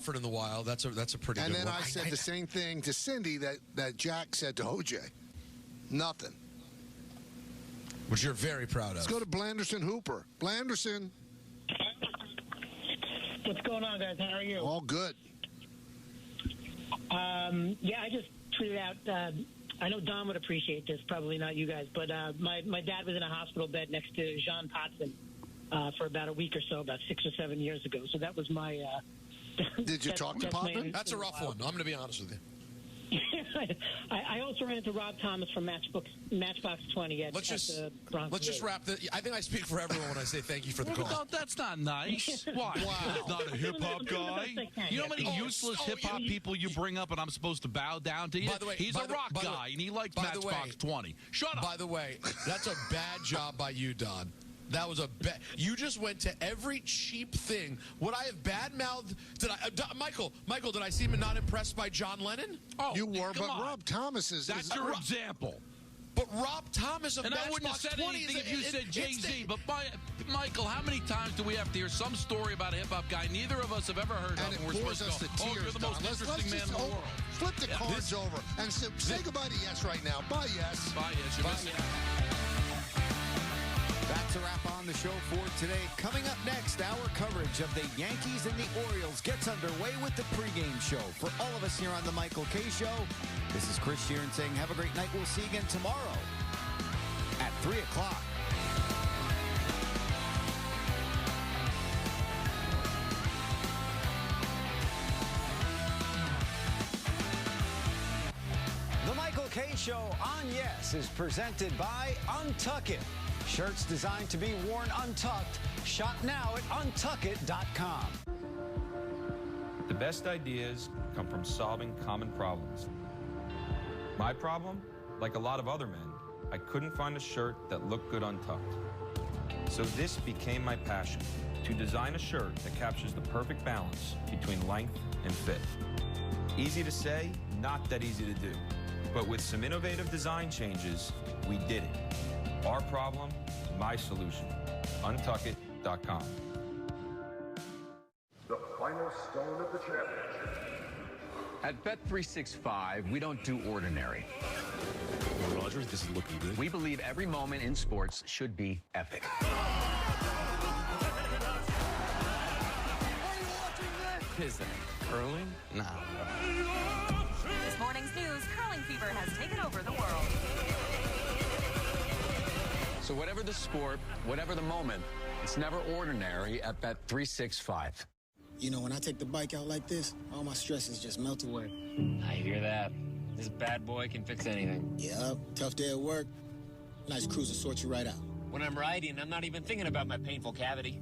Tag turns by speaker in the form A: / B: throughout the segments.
A: Comfort in the wild. That's a pretty good one.
B: And then I said the same thing to Cindy that Jack said to OJ. Nothing.
A: Which you're very proud of.
B: Let's go to Blanderson Hooper. Blanderson.
C: What's going on, guys? How are you?
B: All good.
C: Yeah, I just tweeted out, I know Don would appreciate this, probably not you guys, but my dad was in a hospital bed next to Jean Potson for about a week or so, about 6 or 7 years ago. So that was my...
B: Did you talk to Potman?
A: That's a rough one. I'm going to be honest with you.
C: I also ran into Rob Thomas from Matchbox 20 at the Bronx.
A: Let's just wrap the. I think I speak for everyone when I say thank you for the call.
D: No, that's not nice. Why?
A: Wow.
D: Not a hip-hop guy? You know how many useless hip-hop people you bring up and I'm supposed to bow down to you?
A: By the way,
D: he's a rock guy, and he likes Matchbox 20. Shut up.
A: By the way, that's a bad job by you, Don. That was a bad. You just went to every cheap thing. Would I have bad-mouthed? Michael, did I seem not impressed by John Lennon?
D: Oh,
B: you were, but
D: on.
B: Rob Thomas is...
D: That's your example.
A: But Rob Thomas of
D: Matchbox 20 I wouldn't have said anything if you said Jay-Z. But Michael, how many times do we have to hear some story about a hip-hop guy neither of us have ever heard of? And we're supposed to go, oh, you're the most interesting man in the world.
B: Flip the cards over and say goodbye to Yes right now. Bye, Yes.
D: Bye, Yes. You're missing out.
E: That's a wrap on the show for today. Coming up next, our coverage of the Yankees and the Orioles gets underway with the pregame show. For all of us here on the Michael K. Show, this is Chris Sheeran saying have a great night. We'll see you again tomorrow at 3 o'clock. The Michael K. Show on Yes is presented by Untuck It. Shirts designed to be worn untucked. Shop now at untuckit.com.
F: The best ideas come from solving common problems. My problem, like a lot of other men, I couldn't find a shirt that looked good untucked. So this became my passion, to design a shirt that captures the perfect balance between length and fit. Easy to say, not that easy to do. But with some innovative design changes, we did it. Our problem, my solution. Untuckit.com.
G: The final stone of the championship.
H: At Bet365, we don't do ordinary.
A: Roger, this is looking good.
H: We believe every moment in sports should be epic.
I: Is that curling? Nah.
J: This morning's news, curling fever has taken over the world.
H: So whatever the sport, whatever the moment, it's never ordinary at Bet365.
K: You know, when I take the bike out like this, all my stresses just melt away.
I: I hear that. This bad boy can fix anything.
K: Yeah, tough day at work. Nice cruiser sorts you right out.
I: When I'm riding, I'm not even thinking about my painful cavity.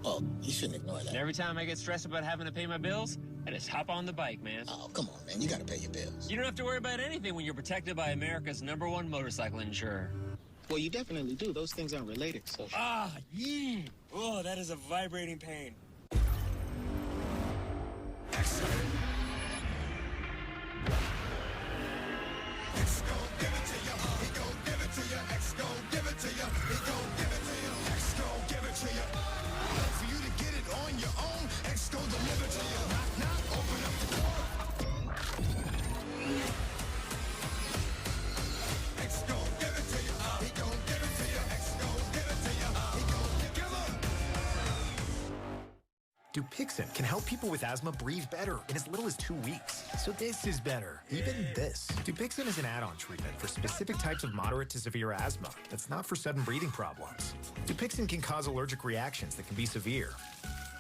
K: Oh, you shouldn't ignore that.
I: And every time I get stressed about having to pay my bills, I just hop on the bike, man.
K: Oh, come on, man. You gotta pay your bills.
I: You don't have to worry about anything when you're protected by America's #1 motorcycle insurer.
K: Well, you definitely do. Those things aren't related, so...
I: Ah, yeah. Oh, that is a vibrating pain.
L: Dupixent can help people with asthma breathe better in as little as 2 weeks. So this is better, even this. Dupixent is an add-on treatment for specific types of moderate to severe asthma that's not for sudden breathing problems. Dupixent can cause allergic reactions that can be severe.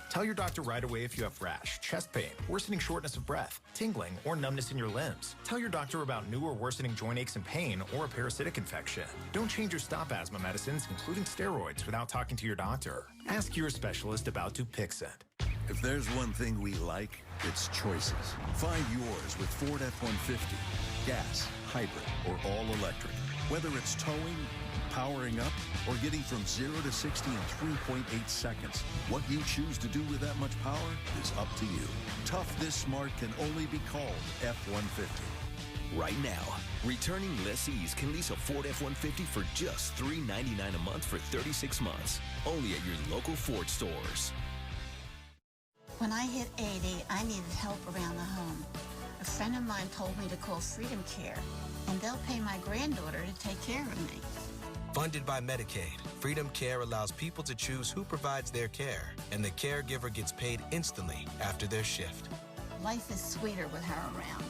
L: Tell your doctor right away if you have rash, chest pain, worsening shortness of breath, tingling, or numbness in your limbs. Tell your doctor about new or worsening joint aches and pain or a parasitic infection. Don't change your stop asthma medicines, including steroids, without talking to your doctor. Ask your specialist about Dupixent.
M: If there's one thing we like, it's choices. Find yours with Ford F-150. Gas, hybrid, or all electric. Whether it's towing, powering up, or getting from 0 to 60 in 3.8 seconds, what you choose to do with that much power is up to you. Tough this smart can only be called F-150.
N: Right now, returning lessees can lease a Ford F-150 for just $399 a month for 36 months. Only at your local Ford stores.
O: When I hit 80, I needed help around the home. A friend of mine told me to call Freedom Care, and they'll pay my granddaughter to take care of me.
P: Funded by Medicaid, Freedom Care allows people to choose who provides their care, and the caregiver gets paid instantly after their shift.
O: Life is sweeter with her around.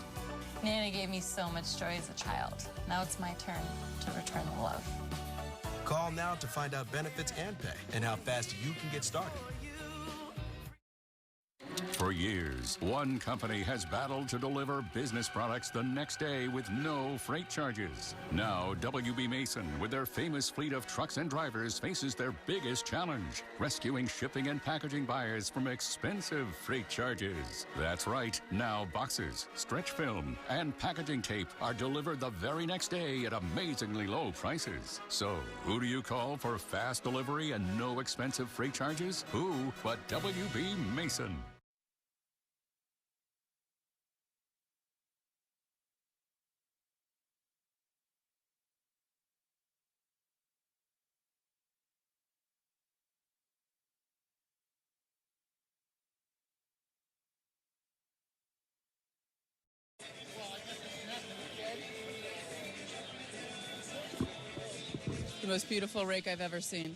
Q: Nana gave me so much joy as a child. Now it's my turn to return the love.
P: Call now to find out benefits and pay and how fast you can get started.
R: For years, one company has battled to deliver business products the next day with no freight charges. Now, WB Mason, with their famous fleet of trucks and drivers, faces their biggest challenge, rescuing shipping and packaging buyers from expensive freight charges. That's right. Now, boxes, stretch film, and packaging tape are delivered the very next day at amazingly low prices. So, who do you call for fast delivery and no expensive freight charges? Who but WB Mason?
S: The most beautiful rake I've ever seen.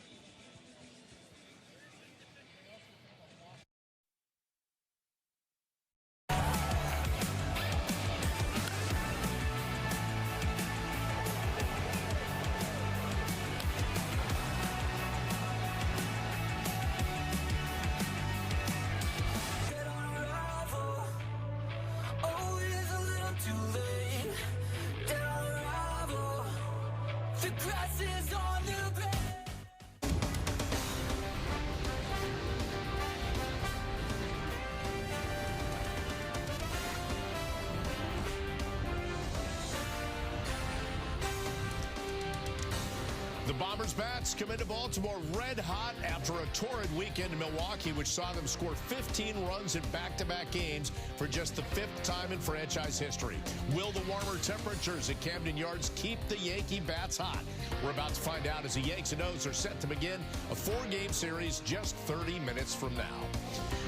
T: The Bombers bats come into Baltimore red hot after a torrid weekend in Milwaukee, which saw them score 15 runs in back-to-back games for just the 5th time in franchise history. Will the warmer temperatures at Camden Yards keep the Yankee bats hot? We're about to find out as the Yanks and O's are set to begin a 4-game series just 30 minutes from now.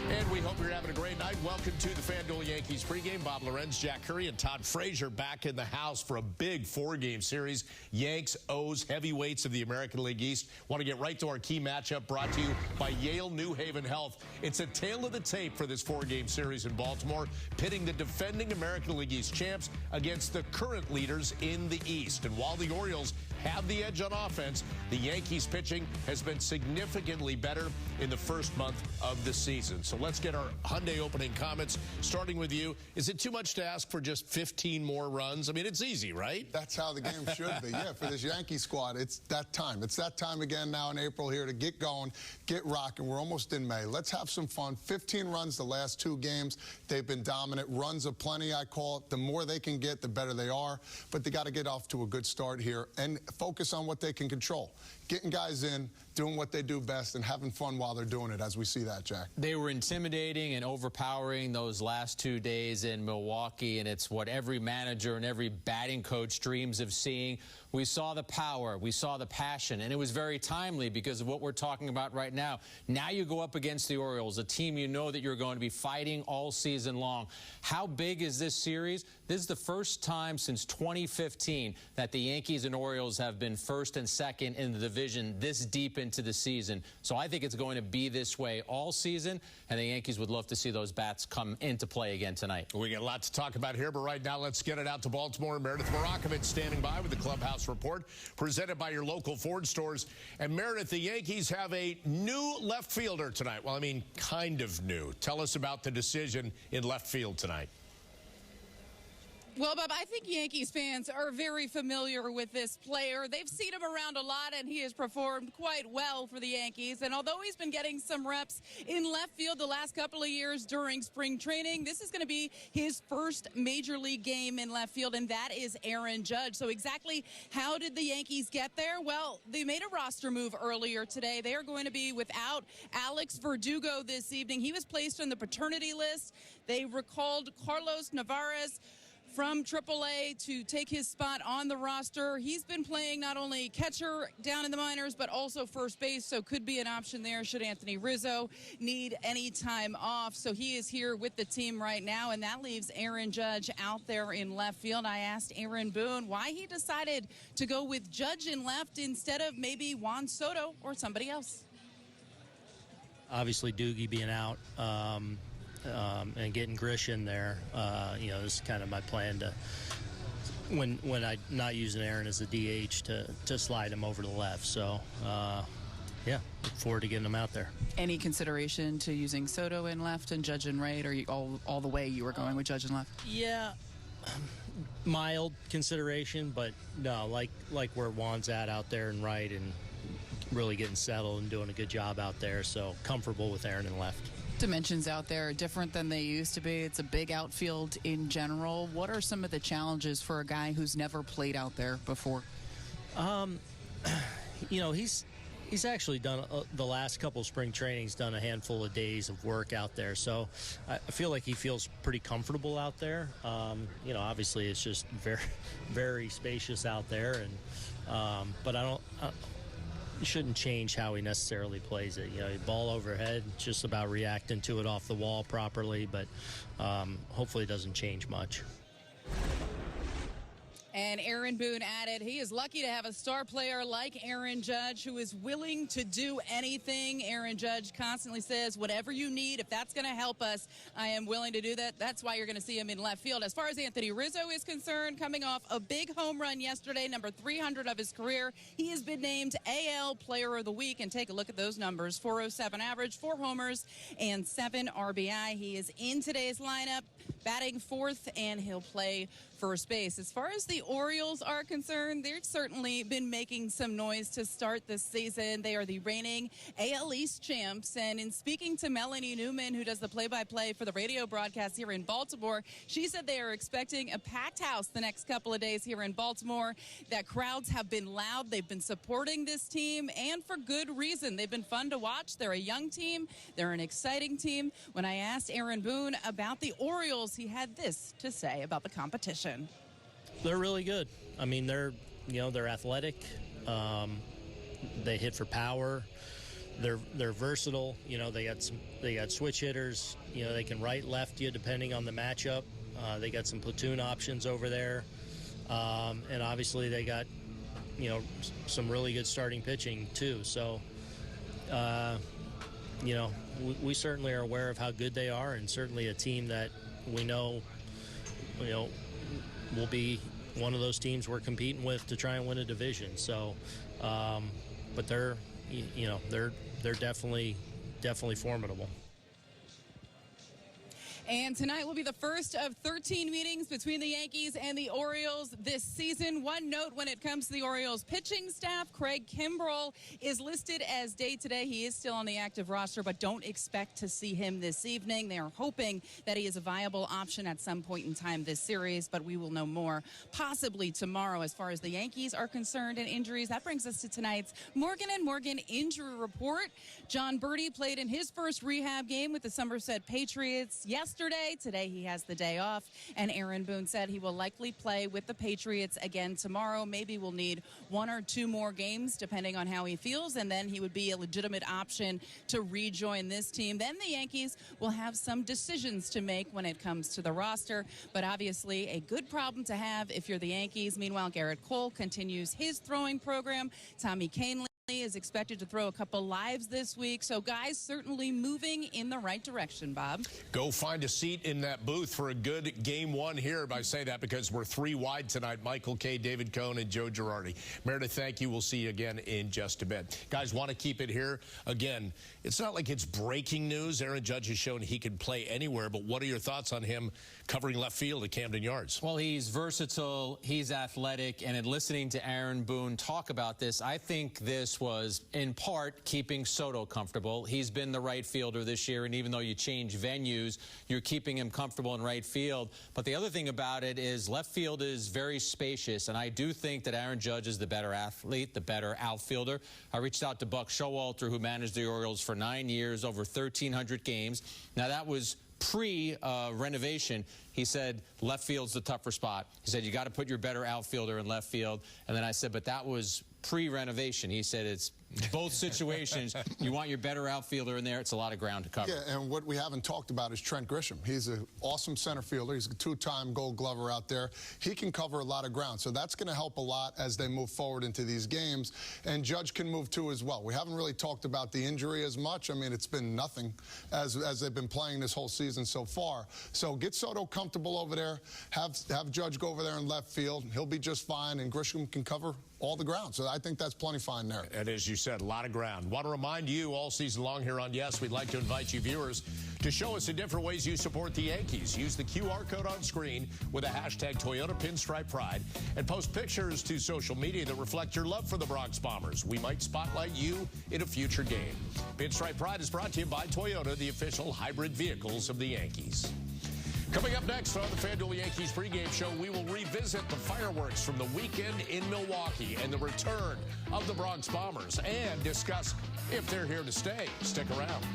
T: And we hope you're having a great night. Welcome to the FanDuel Yankees pregame. Bob Lorenz, Jack Curry, and Todd Frazier back in the house for a big 4-game series. Yanks, O's, heavyweights of the American League East. Want to get right to our key matchup brought to you by Yale New Haven Health. It's a tale of the tape for this 4-game series in Baltimore, pitting the defending American League East champs against the current leaders in the East. And while the Orioles have the edge on offense, the Yankees pitching has been significantly better in the first month of the season. So let's get our Hyundai opening comments, starting with you. Is it too much to ask for just 15 more runs? I mean, it's easy, right?
U: That's how the game should be. Yeah, for this Yankee squad, it's that time. It's that time again now in April here to get going, get rocking. We're almost in May. Let's have some fun. 15 runs the last 2 games. They've been dominant. Runs are plenty, I call it. The more they can get, the better they are. But they got to get off to a good start here and focus on what they can control. Getting guys in, doing what they do best, and having fun while they're doing it, as we see that, Jack.
V: They were intimidating and overpowering those last 2 days in Milwaukee, and it's what every manager and every batting coach dreams of seeing. We saw the power, we saw the passion, and it was very timely because of what we're talking about right now. Now you go up against the Orioles, a team you know that you're going to be fighting all season long. How big is this series? This is the first time since 2015 that the Yankees and Orioles have been first and second in the division this deep into the season. So I think it's going to be this way all season, and the Yankees would love to see those bats come into play again tonight.
T: We got a lot to talk about here, but right now let's get it out to Baltimore. Meredith Marakovich standing by with the Clubhouse Report, presented by your local Ford stores. And Meredith, the Yankees have a new left fielder tonight. Well, I mean, kind of new. Tell us about the decision in left field tonight.
S: Well, Bob, I think Yankees fans are very familiar with this player. They've seen him around a lot, and he has performed quite well for the Yankees. And although he's been getting some reps in left field the last couple of years during spring training, this is going to be his first major league game in left field, and that is Aaron Judge. So exactly how did the Yankees get there? Well, they made a roster move earlier today. They are going to be without Alex Verdugo this evening. He was placed on the paternity list. They recalled Carlos Navarez from AAA to take his spot on the roster. He's been playing not only catcher down in the minors, but also first base, so could be an option there should Anthony Rizzo need any time off. So he is here with the team right now, and that leaves Aaron Judge out there in left field. I asked Aaron Boone why he decided to go with Judge in left instead of maybe Juan Soto or somebody else.
B: Obviously, Doogie being out, and getting Grish in there, this is kind of my plan to, when I'm not using Aaron as a DH, to slide him over to the left. So, look forward to getting him out there.
C: Any consideration to using Soto in left and Judge in right, or you all the way you were going with Judge in left?
B: Yeah, mild consideration, but no, like where Juan's out there in right and really getting settled and doing a good job out there. So comfortable with Aaron in left.
C: Dimensions out there are different than they used to be. It's a big outfield in general. What are some of the challenges for a guy who's never played out there before?
B: He's actually done the last couple of spring trainings, done a handful of days of work out there. So I feel like he feels pretty comfortable out there. Obviously it's just very, very spacious out there, and but I don't. Shouldn't change how he necessarily plays it. Ball overhead, just about reacting to it off the wall properly, but hopefully it doesn't change much.
S: And Aaron Boone added, he is lucky to have a star player like Aaron Judge who is willing to do anything. Aaron Judge constantly says, whatever you need, if that's going to help us, I am willing to do that. That's why you're going to see him in left field. As far as Anthony Rizzo is concerned, coming off a big home run yesterday, number 300 of his career, he has been named AL Player of the Week. And take a look at those numbers, 407 average, 4 homers, and 7 RBI. He is in today's lineup, batting fourth, and he'll play first base. As far as the Orioles are concerned, they've certainly been making some noise to start this season. They are the reigning AL East champs. And in speaking to Melanie Newman, who does the play-by-play for the radio broadcast here in Baltimore, she said they are expecting a packed house the next couple of days here in Baltimore, that crowds have been loud. They've been supporting this team, and for good reason. They've been fun to watch. They're a young team. They're an exciting team. When I asked Aaron Boone about the Orioles, he had this to say about the competition.
B: They're really good. I mean, they're athletic. They hit for power. They're versatile. They got switch hitters. They can right, left you depending on the matchup. They got some platoon options over there, and obviously they got some really good starting pitching too. So we certainly are aware of how good they are, and certainly a team that we know will be one of those teams we're competing with to try and win a division. So, but they're definitely formidable.
S: And tonight will be the first of 13 meetings between the Yankees and the Orioles this season. One note when it comes to the Orioles pitching staff, Craig Kimbrell is listed as day-to-day. He is still on the active roster, but don't expect to see him this evening. They are hoping that he is a viable option at some point in time this series, but we will know more possibly tomorrow. As far as the Yankees are concerned and injuries, that brings us to tonight's Morgan & Morgan injury report. John Birdie played in his first rehab game with the Somerset Patriots yesterday. Today he has the day off, and Aaron Boone said he will likely play with the Patriots again tomorrow. Maybe we'll need 1 or 2 more games depending on how he feels, and then he would be a legitimate option to rejoin this team. Then the Yankees will have some decisions to make when it comes to the roster, but obviously a good problem to have if you're the Yankees. Meanwhile, Garrett Cole continues his throwing program. Tommy Kahnle is expected to throw a couple lives this week. So guys certainly moving in the right direction, Bob.
T: Go find a seat in that booth for a good game one here. I say that because we're 3 wide tonight. Michael Kay, David Cohn, and Joe Girardi. Meredith, thank you. We'll see you again in just a bit. Guys, want to keep it here? Again, it's not like it's breaking news. Aaron Judge has shown he can play anywhere, but what are your thoughts on him covering left field at Camden Yards?
V: Well, he's versatile, he's athletic, and in listening to Aaron Boone talk about this, I think this was in part keeping Soto comfortable. He's been the right fielder this year, and even though you change venues, you're keeping him comfortable in right field. But the other thing about it is left field is very spacious, and I do think that Aaron Judge is the better athlete, the better outfielder. I reached out to Buck Showalter, who managed the Orioles for 9 years, over 1,300 games. Now, that was pre-renovation, he said left field's the tougher spot. He said you got to put your better outfielder in left field. And then I said, but that was pre-renovation. He said it's both situations. You want your better outfielder in there. It's a lot of ground to cover.
U: Yeah, and what we haven't talked about is Trent Grisham. He's an awesome center fielder. He's a two-time Gold Glover out there. He can cover a lot of ground, so that's going to help a lot as they move forward into these games. And Judge can move too as well. We haven't really talked about the injury as much. I mean, it's been nothing as they've been playing this whole season so far. So get Soto comfortable over there. Have Judge go over there in left field. He'll be just fine, and Grisham can cover all the ground. So I think that's plenty fine there.
T: And as you said, a lot of ground. Want to remind you all season long here on Yes, we'd like to invite you viewers to show us the different ways you support the Yankees. Use the QR code on screen with a hashtag Toyota Pinstripe Pride and post pictures to social media that reflect your love for the Bronx Bombers. We might spotlight you in a future game. Pinstripe Pride is brought to you by Toyota, the official hybrid vehicles of the Yankees. Coming up next on the FanDuel Yankees pregame show, we will revisit the fireworks from the weekend in Milwaukee and the return of the Bronx Bombers and discuss if they're here to stay. Stick around.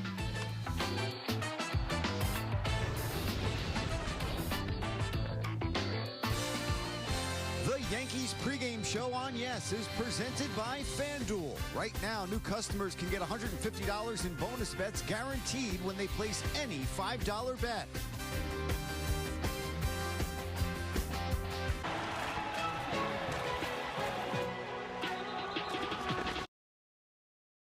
D: The Yankees pregame show on Yes is presented by FanDuel. Right now, new customers can get $150 in bonus bets guaranteed when they place any $5 bet.